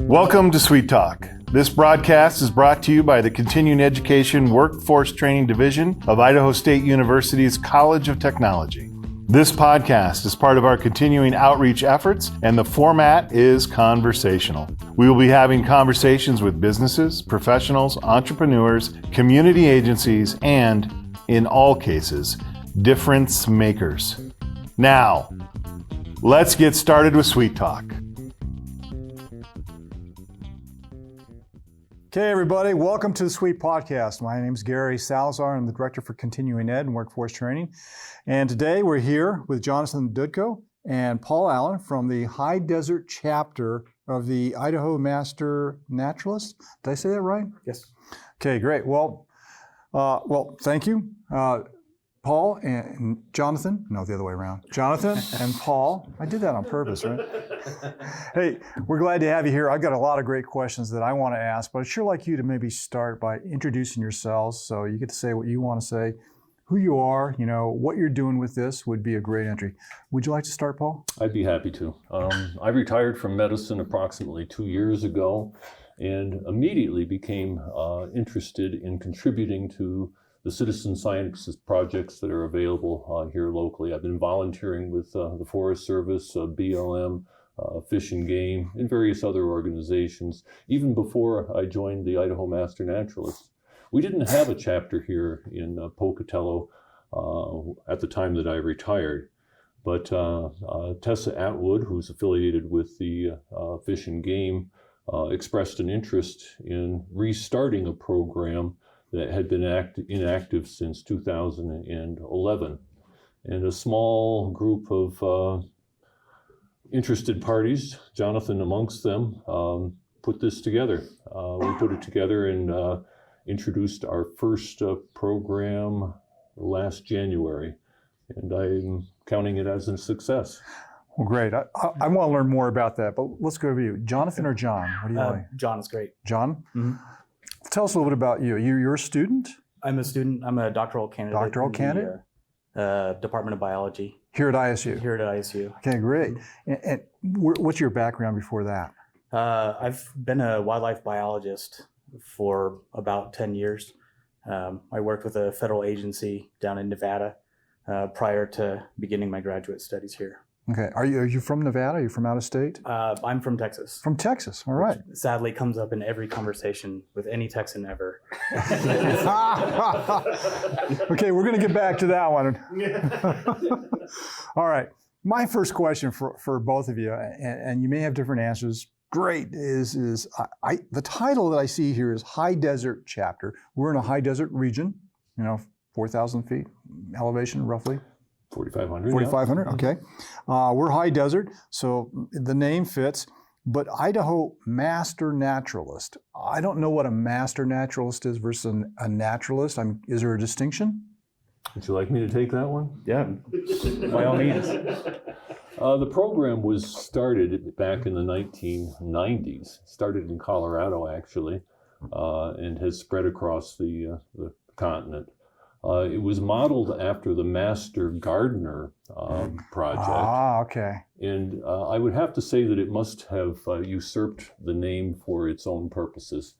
Welcome to Sweet Talk. This broadcast is brought to you by the Continuing Education Workforce Training Division of Idaho State University's College of Technology. This podcast is part of our continuing outreach efforts, and the format is conversational. We will be having conversations with businesses, professionals, entrepreneurs, community agencies, and, in all cases, difference makers. Now, let's get started with Sweet Talk. Okay, everybody, welcome to the Sweet Podcast. My name is Gary Salazar. I'm the Director for Continuing Ed and Workforce Training. And today we're here with Jonathon Paul and Paul Allen from the High Desert Chapter of the Idaho Master Naturalist. Did I say that right? Yes. Okay, great. Well, thank you. Paul and Jonathon, no, the other way around. Jonathon and Paul. I did that on purpose, right? Hey, we're glad to have you here. I've got a lot of great questions that I want to ask, but I'd sure like you to maybe start by introducing yourselves so you get to say what you want to say, who you are, what you're doing with this would be a great entry. Would you like to start, Paul? I'd be happy to. I retired from medicine approximately 2 years ago and immediately became interested in contributing to the citizen science projects that are available here locally. I've been volunteering with the Forest Service, BLM, Fish and Game, and various other organizations, even before I joined the Idaho Master Naturalists. We didn't have a chapter here in Pocatello at the time that I retired, but Tessa Atwood, who's affiliated with the Fish and Game, expressed an interest in restarting a program that had been inactive since 2011. And a small group of interested parties, Jonathon amongst them, put this together. We put it together and introduced our first program last January, and I'm counting it as a success. Well, great. I want to learn more about that, but let's go over you. Jonathon or John? What do you like? John is great. John? Mm-hmm. Tell us a little bit about you. You're a student? I'm a student. I'm a doctoral candidate. Doctoral candidate? The Department of Biology. Here at ISU? Here at ISU. Okay, great. And what's your background before that? I've been a wildlife biologist for about 10 years. I worked with a federal agency down in Nevada prior to beginning my graduate studies here. Okay. Are you from Nevada? Are you from out of state? I'm from Texas. From Texas. All right. Which sadly comes up in every conversation with any Texan ever. Okay, we're going to get back to that one. All right. My first question for both of you, and you may have different answers. Great. Is the title that I see here is High Desert Chapter. We're in a high desert region. 4,000 feet elevation roughly. 4,500. 4,500, yeah. Okay. We're high desert, so the name fits. But Idaho Master Naturalist. I don't know what a Master Naturalist is versus a Naturalist. Is there a distinction? Would you like me to take that one? Yeah, by all means. The program was started back in the 1990s. Started in Colorado, actually, and has spread across the continent. It was modeled after the Master Gardener project. Okay. And I would have to say that it must have usurped the name for its own purposes,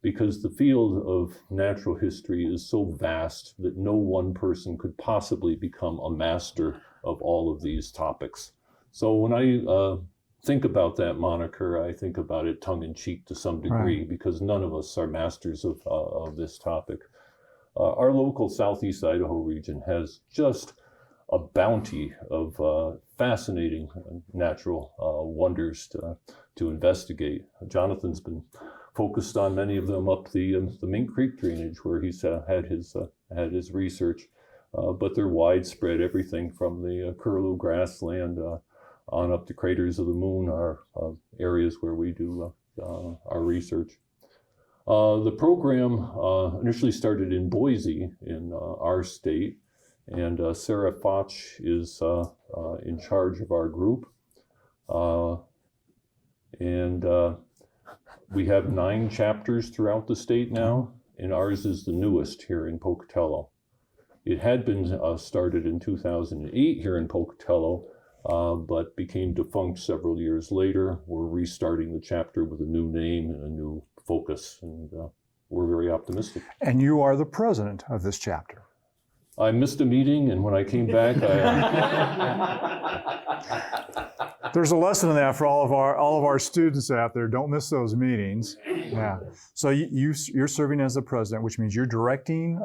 because the field of natural history is so vast that no one person could possibly become a master of all of these topics. So when I think about that moniker, I think about it tongue-in-cheek to some degree, right, because none of us are masters of this topic. Our local Southeast Idaho region has just a bounty of fascinating natural wonders to investigate. Jonathon's been focused on many of them up the Mink Creek drainage, where he's had his research, but they're widespread. Everything from the Curlew grassland on up the craters of the moon are areas where we do our research. The program initially started in Boise in our state, and Sarah Foch is in charge of our group. And we have 9 chapters throughout the state now, and ours is the newest here in Pocatello. It had been started in 2008 here in Pocatello, but became defunct several years later. We're restarting the chapter with a new name and a new focus, and we're very optimistic. And you are the president of this chapter. I missed a meeting, and when I came back, There's a lesson in that for all of our students out there. Don't miss those meetings. Yeah. So you're serving as the president, which means you're directing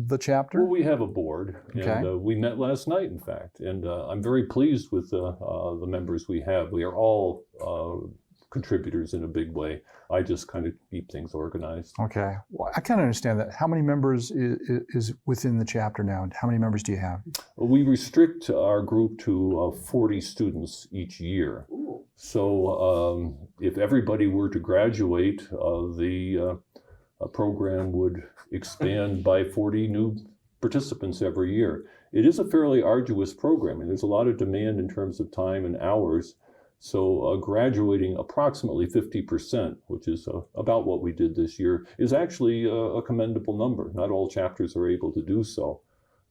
the chapter? well, we have a board, and Okay. we met last night, in fact, and I'm very pleased with the members we have. We are all contributors in a big way. I just kind of keep things organized. Okay. Well, I kind of understand that. How many members is within the chapter now? How many members do you have? We restrict our group to 40 students each year. So if everybody were to graduate, the program would expand by 40 new participants every year. It is a fairly arduous program, and there's a lot of demand in terms of time and hours. So graduating approximately 50%, which is about what we did this year, is actually a commendable number. Not all chapters are able to do so,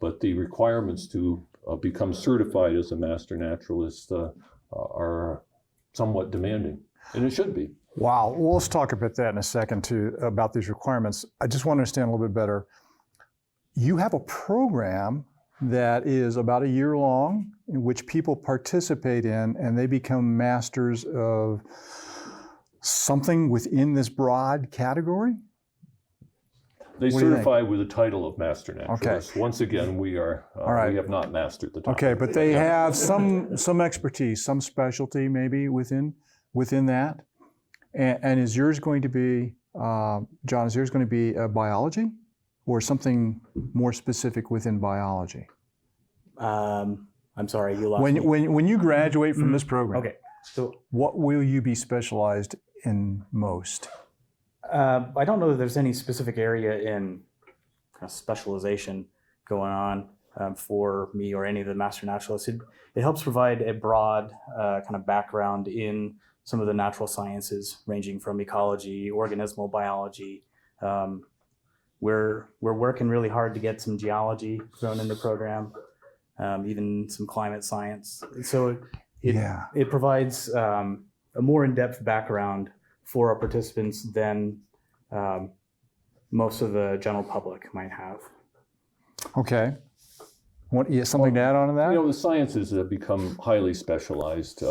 but the requirements to become certified as a master naturalist are somewhat demanding, and it should be. Wow. Well, let's talk about that in a second, too, about these requirements. I just want to understand a little bit better. You have a program that is about a year long, in which people participate in, and they become masters of something within this broad category? They What do you certify with the title of master naturalist. Once again, we are we have not mastered the title. Okay, but they have some expertise, some specialty maybe within that. And is yours going to be, John, is yours going to be biology or something more specific within biology? I'm sorry, you lost me. When you graduate from this program, Okay, so what will you be specialized in most? I don't know that there's any specific area in kind of specialization going on for me or any of the master naturalists. It helps provide a broad kind of background in some of the natural sciences, ranging from ecology, organismal biology. We're working really hard to get some geology thrown in the program, even some climate science. So it provides a more in-depth background for our participants than most of the general public might have. Okay. Something to add on to that? You know, the sciences have become highly specialized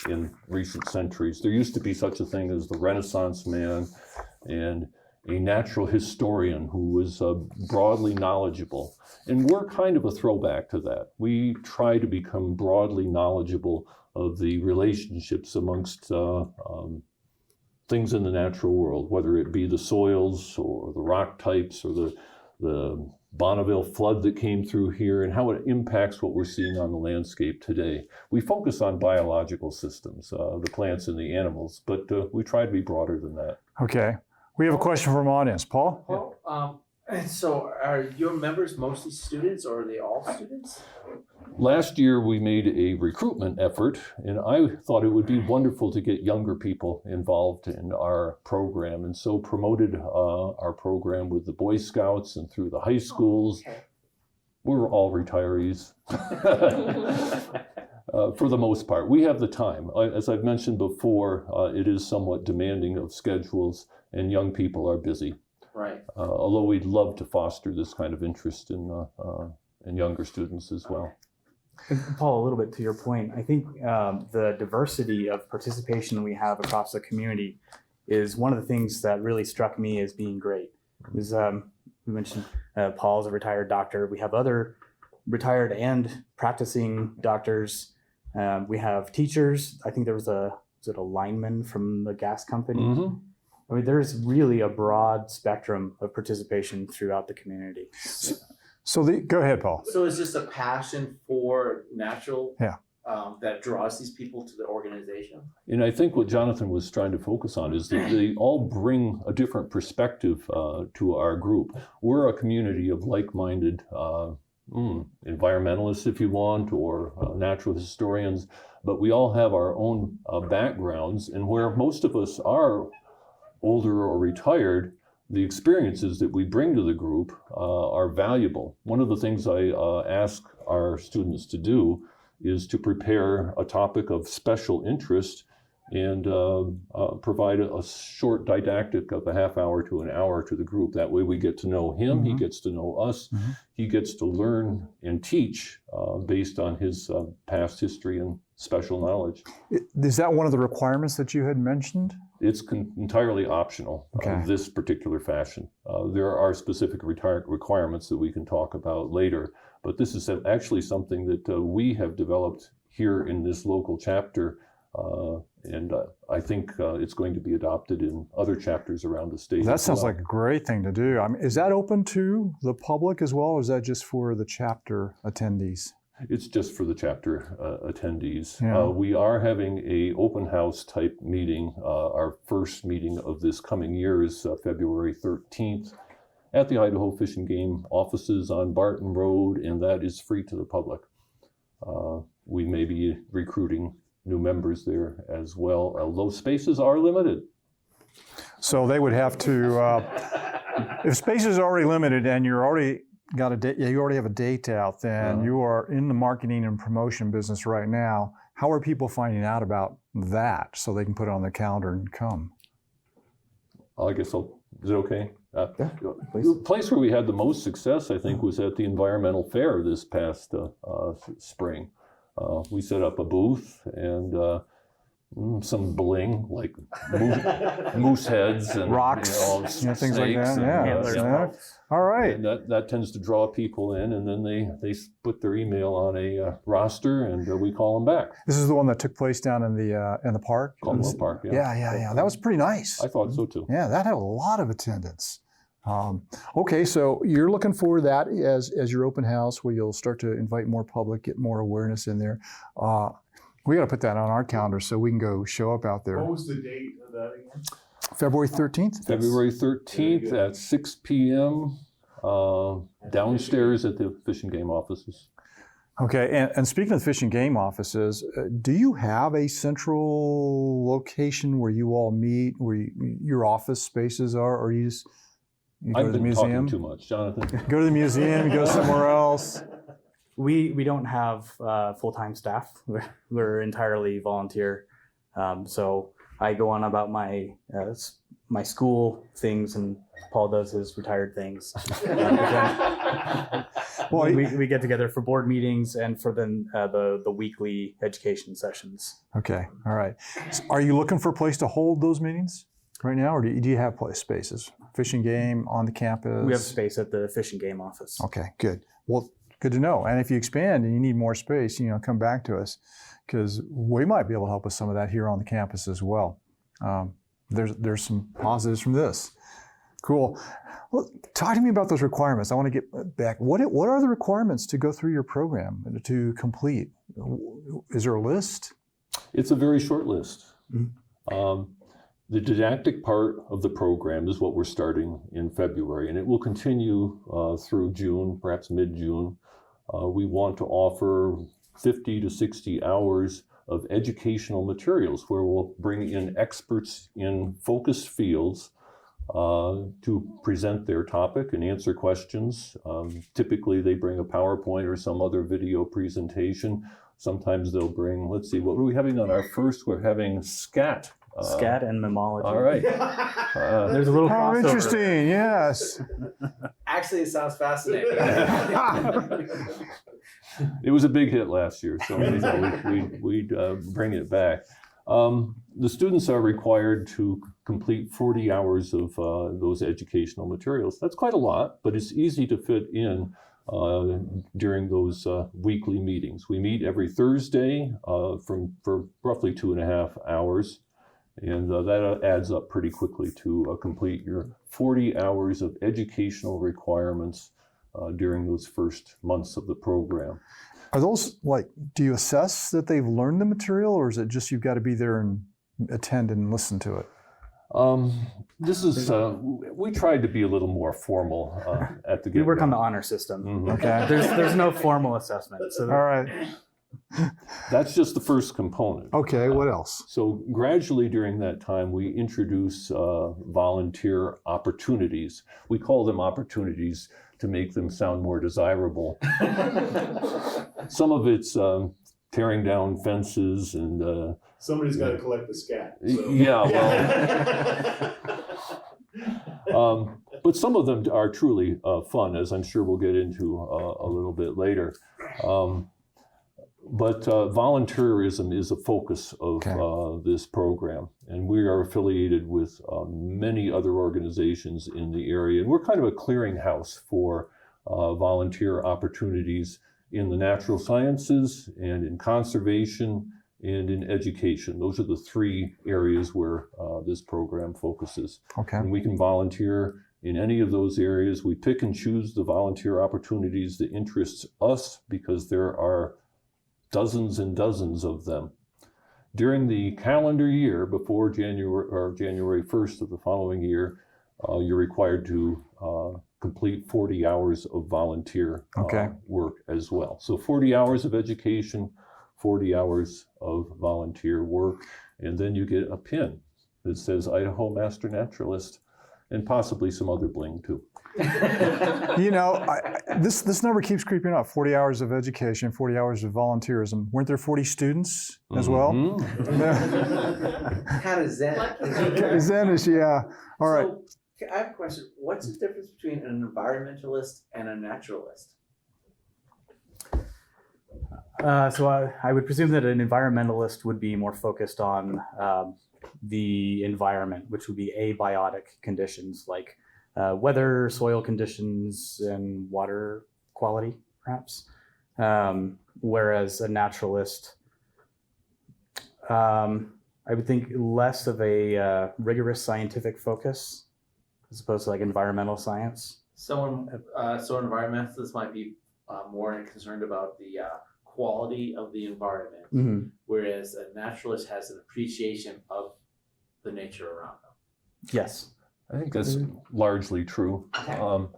in recent centuries. There used to be such a thing as the Renaissance man and a natural historian who was broadly knowledgeable. And we're kind of a throwback to that. We try to become broadly knowledgeable of the relationships amongst things in the natural world, whether it be the soils or the rock types or the Bonneville flood that came through here and how it impacts what we're seeing on the landscape today. We focus on biological systems, the plants and the animals, but we try to be broader than that. Okay. We have a question from our audience. Paul? Well, so are your members mostly students or are they all students? Last year, we made a recruitment effort, and I thought it would be wonderful to get younger people involved in our program, and so promoted our program with the Boy Scouts and through the high schools. Okay. We're all retirees. For the most part, we have the time. As I've mentioned before, it is somewhat demanding of schedules, and young people are busy. Right. Although we'd love to foster this kind of interest in younger students as well. And Paul, a little bit to your point, I think the diversity of participation we have across the community is one of the things that really struck me as being great. Is we mentioned Paul's a retired doctor. We have other retired and practicing doctors. We have teachers. I think there was a lineman from the gas company. Mm-hmm. I mean, there's really a broad spectrum of participation throughout the community. Go ahead, Paul. So is this a passion for natural Yeah. that draws these people to the organization? And I think what Jonathon was trying to focus on is that they all bring a different perspective to our group. We're a community of like-minded environmentalists, if you want, or natural historians, but we all have our own backgrounds, and where most of us are older or retired, the experiences that we bring to the group are valuable. One of the things I ask our students to do is to prepare a topic of special interest and provide a short didactic of a half hour to an hour to the group. That way we get to know him, he gets to know us, he gets to learn and teach based on his past history and special knowledge. Is that one of the requirements that you had mentioned? It's entirely optional, this particular fashion. There are specific requirements that we can talk about later, but this is actually something that we have developed here in this local chapter, and I think it's going to be adopted in other chapters around the state. That sounds like a great thing to do. I mean, is that open to the public as well, or is that just for the chapter attendees? It's just for the chapter attendees. Yeah. We are having a open house type meeting. Our first meeting of this coming year is February 13th at the Idaho Fish and Game offices on Barton Road, and that is free to the public. We may be recruiting new members there as well, although spaces are limited. So they would have to, if spaces are already limited and you're already got a date, you already have a date out, then you are in the marketing and promotion business right now. How are people finding out about that so they can put it on their calendar and come? I guess is it okay? The place where we had the most success, I think, was at the environmental fair this past spring. We set up a booth and some bling, like moose heads and rocks, things like that. Yeah. All right. And that tends to draw people in, and then they put their email on a roster, and we call them back. This is the one that took place down in the park. Caldwell Park. Yeah. That was pretty nice. I thought so too. Yeah, that had a lot of attendance. Okay, so you're looking for that as your open house where you'll start to invite more public, get more awareness in there. We got to put that on our calendar so we can go show up out there. What was the date of that again? February 13th? February 13th at 6 p.m. Downstairs at the Fish and Game offices. Okay, and speaking of the Fish and Game offices, do you have a central location where you all meet, where your office spaces are, or you just go to the museum? Talking too much, Jonathan. Go to the museum, go somewhere else. We don't have full-time staff. We're entirely volunteer. So I go on about my school things, and Paul does his retired things. We get together for board meetings and for the weekly education sessions. Okay, all right. So are you looking for a place to hold those meetings right now, or do you have spaces? Fish and Game on the campus? We have space at the Fish and Game office. Okay, good. Well, good to know. And if you expand and you need more space, come back to us, because we might be able to help with some of that here on the campus as well. There's some positives from this. Cool. Well, talk to me about those requirements. I want to get back. What are the requirements to go through your program, to complete? Is there a list? It's a very short list. The didactic part of the program is what we're starting in February, and it will continue through June, perhaps mid-June. We want to offer 50 to 60 hours of educational materials where we'll bring in experts in focused fields to present their topic and answer questions. Typically, they bring a PowerPoint or some other video presentation. Sometimes they'll bring, let's see, what were we having on our first? We're having SCAT. SCAT and mammalogy. All right. There's a little crossover. How interesting, yes. Actually, it sounds fascinating. It was a big hit last year, so we'd bring it back. The students are required to complete 40 hours of those educational materials. That's quite a lot, but it's easy to fit in during those weekly meetings. We meet every Thursday for roughly 2.5 hours. And that adds up pretty quickly to complete your 40 hours of educational requirements during those first months of the program. Are those, do you assess that they've learned the material, or is it just you've got to be there and attend and listen to it? This is, we tried to be a little more formal at the get-go. We work on the honor system. Mm-hmm. Okay. There's no formal assessment. So All right. That's just the first component. Okay, what else? So gradually during that time, we introduce volunteer opportunities. We call them opportunities to make them sound more desirable. Some of it's tearing down fences and... Somebody's got to collect the scat. So. Yeah, well... but some of them are truly fun, as I'm sure we'll get into a little bit later. But volunteerism is a focus of this program, and we are affiliated with many other organizations in the area. And we're kind of a clearinghouse for volunteer opportunities in the natural sciences and in conservation and in education. Those are the three areas where this program focuses. Okay. And we can volunteer in any of those areas. We pick and choose the volunteer opportunities that interest us because there are dozens and dozens of them. During the calendar year before January 1st of the following year, you're required to complete 40 hours of volunteer work as well. So 40 hours of education, 40 hours of volunteer work, and then you get a pin that says Idaho Master Naturalist, and possibly some other bling too. You know, this number keeps creeping up. 40 hours of education, 40 hours of volunteerism. Weren't there 40 students as well? Kind of zen. Zenish, yeah. All right. So, I have a question. What's the difference between an environmentalist and a naturalist? So I would presume that an environmentalist would be more focused on the environment, which would be abiotic conditions like weather, soil conditions, and water quality, perhaps. Whereas a naturalist, I would think less of a rigorous scientific focus as opposed to like environmental science. So environmentalists might be more concerned about the quality of the environment, whereas a naturalist has an appreciation of the nature around them. Yes. I think that's largely true. You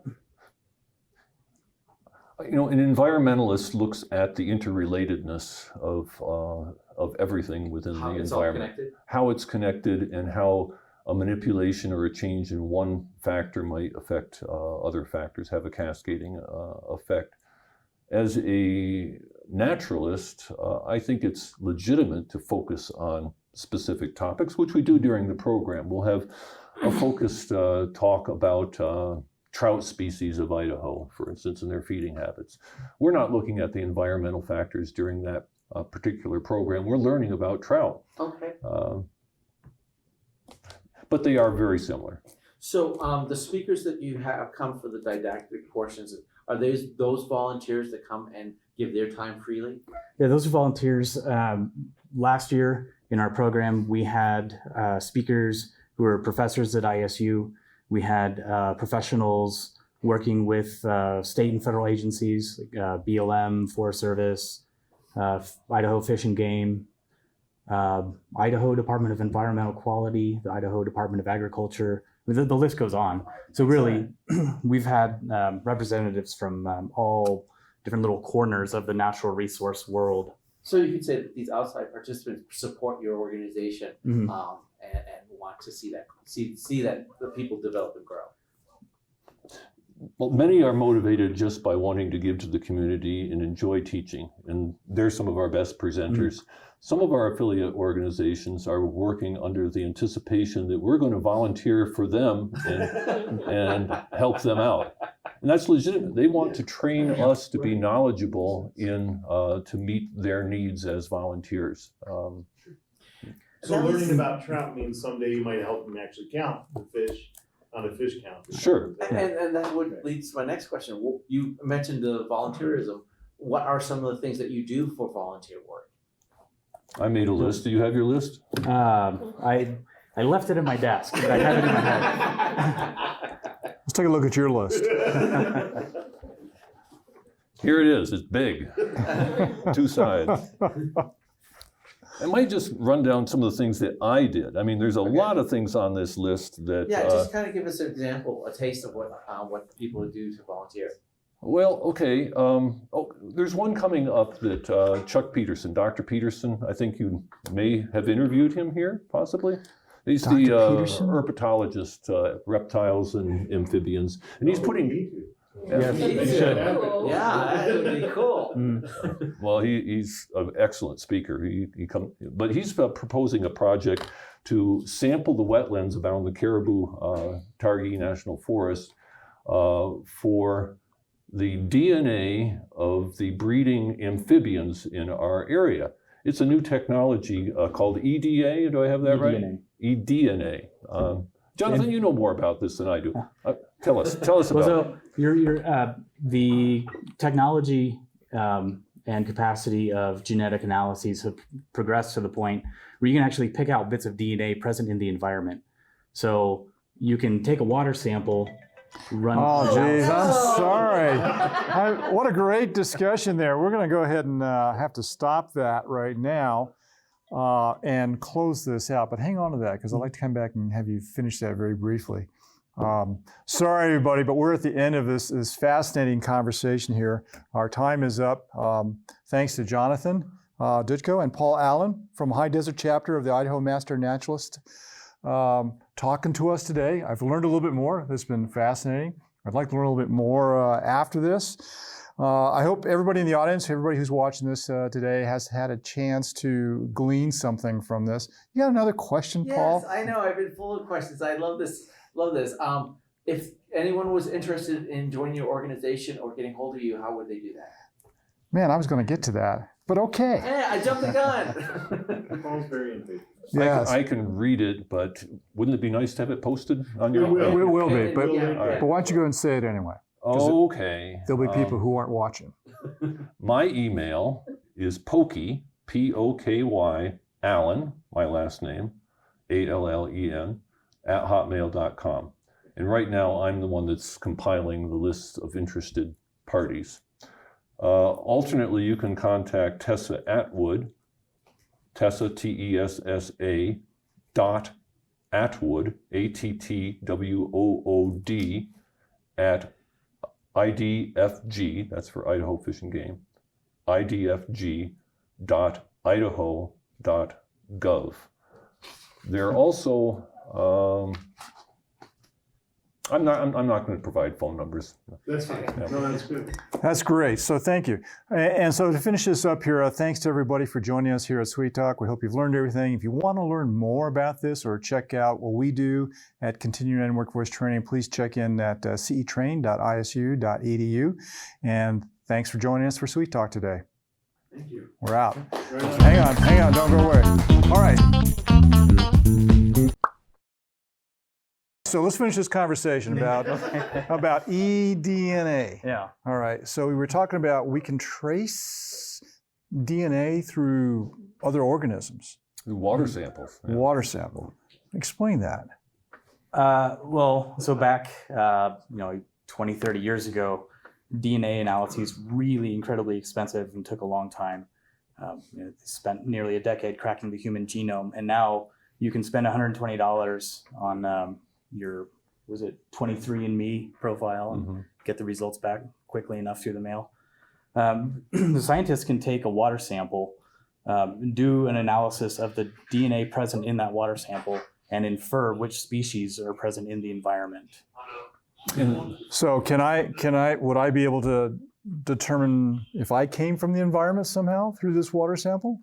know, an environmentalist looks at the interrelatedness of everything within the environment, how it's connected, and how a manipulation or a change in one factor might affect other factors, have a cascading effect. As a naturalist, I think it's legitimate to focus on specific topics, which we do during the program. We'll have a focused talk about trout species of Idaho, for instance, and their feeding habits. We're not looking at the environmental factors during that particular program. We're learning about trout. Okay. But they are very similar. So the speakers that you have come for the didactic portions, are those volunteers that come and give their time freely? Yeah, those are volunteers. Last year in our program, we had speakers who were professors at ISU. We had professionals working with state and federal agencies, like BLM, Forest Service, Idaho Fish and Game, Idaho Department of Environmental Quality, the Idaho Department of Agriculture. The list goes on. So really, we've had representatives from all different little corners of the natural resource world. So you could say that these outside participants support your organization and want to see that the people develop and grow. Well, many are motivated just by wanting to give to the community and enjoy teaching, and they're some of our best presenters. Some of our affiliate organizations are working under the anticipation that we're going to volunteer for them and help them out. And that's legitimate. They want to train us to be knowledgeable in to meet their needs as volunteers. So learning about trout means someday you might help them actually count the fish on a fish count. Sure. And that would lead to my next question. Well, you mentioned the volunteerism. What are some of the things that you do for volunteer work? I made a list. Do you have your list? I left it at my desk, but I have it in my head. Let's take a look at your list. Here it is. It's big. 2 sides. I might just run down some of the things that I did. I mean, there's a lot of things on this list that... Yeah, just kind of give us an example, a taste of what people do to volunteer. Well, okay. There's one coming up that Chuck Peterson, Dr. Peterson, I think you may have interviewed him here, possibly. He's Dr. the Peterson? herpetologist, reptiles and amphibians, and he's putting. Yes, Me you too. should. Yeah, that would be cool. Well, he's an excellent speaker. But he's proposing a project to sample the wetlands around the Caribou Targhee National Forest for the DNA of the breeding amphibians in our area. It's a new technology called EDA. Do I have that right? eDNA. Jonathan, you know more about this than I do. Tell us about it. So the technology and capacity of genetic analyses have progressed to the point where you can actually pick out bits of DNA present in the environment. So you can take a water sample, run. Oh, geez, I'm sorry. What a great discussion there. We're going to go ahead and have to stop that right now and close this out. But hang on to that, because I'd like to come back and have you finish that very briefly. Sorry, everybody, but we're at the end of this fascinating conversation here. Our time is up. Thanks to Jonathon Dutko and Paul Allen from High Desert Chapter of the Idaho Master Naturalist talking to us today. I've learned a little bit more. It's been fascinating. I'd like to learn a little bit more after this. I hope everybody in the audience, everybody who's watching this today has had a chance to glean something from this. You got another question, Paul? Yes, I know. I've been full of questions. I love this. If anyone was interested in joining your organization or getting hold of you, how would they do that? Man, I was going to get to that, but okay. Yeah, I jumped the gun. Paul's very innovative. Yes. I can read it, but wouldn't it be nice to have it posted on your? It will be, but Yeah. why don't you go and say it anyway? Okay. There'll be people who aren't watching. My email is Pokey, P-O-K-Y, Allen, my last name, A-L-L-E-N, @hotmail.com. And right now, I'm the one that's compiling the list of interested parties. Alternately, you can contact Tessa Atwood, Tessa, T-E-S-S-A, .Atwood, A-T-T-W-O-O-D, at IDFG, that's for Idaho Fish and Game, idfg.idaho.gov. There are also, I'm not going to provide phone numbers. That's fine. Yeah. No, that's good. That's great. So thank you. And so to finish this up here, thanks to everybody for joining us here at Sweet Talk. We hope you've learned everything. If you want to learn more about this or check out what we do at Continuing Ed and Workforce Training, please check in at cetrain.isu.edu. And thanks for joining us for Sweet Talk today. Thank you. We're out. Very nice. Hang on, don't go away. All right. So let's finish this conversation about eDNA. Yeah. All right. So we were talking about we can trace DNA through other organisms, Water samples. Yeah. water sample. Explain that. So back, 20, 30 years ago, DNA analyses really incredibly expensive and took a long time. They spent nearly a decade cracking the human genome, and now you can spend $120 on your 23andMe profile and get the results back quickly enough through the mail. The scientists can take a water sample, do an analysis of the DNA present in that water sample, and infer which species are present in the environment. So would I be able to determine if I came from the environment somehow through this water sample?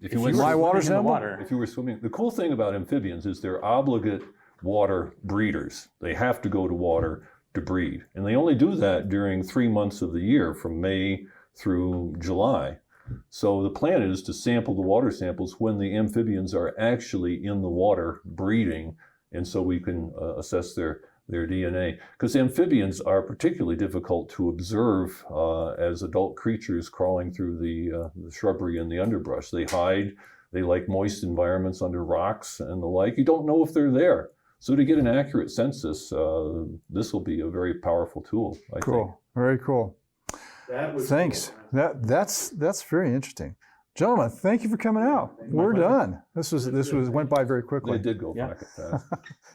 If you were My water swimming in the sample? water, if you were swimming, the cool thing about amphibians is they're obligate water breeders. They have to go to water to breed. And they only do that during 3 months of the year, from May through July. So the plan is to sample the water samples when the amphibians are actually in the water breeding, and so we can assess their DNA. Because amphibians are particularly difficult to observe as adult creatures crawling through the shrubbery and the underbrush. They hide, they like moist environments under rocks and the like. You don't know if they're there. So to get an accurate census, this will be a very powerful tool, I think. Cool. Very cool. That was Thanks. cool. That's very interesting. Gentlemen, thank you for coming out. We're done. This went by very quickly. They did go Yeah. back at that.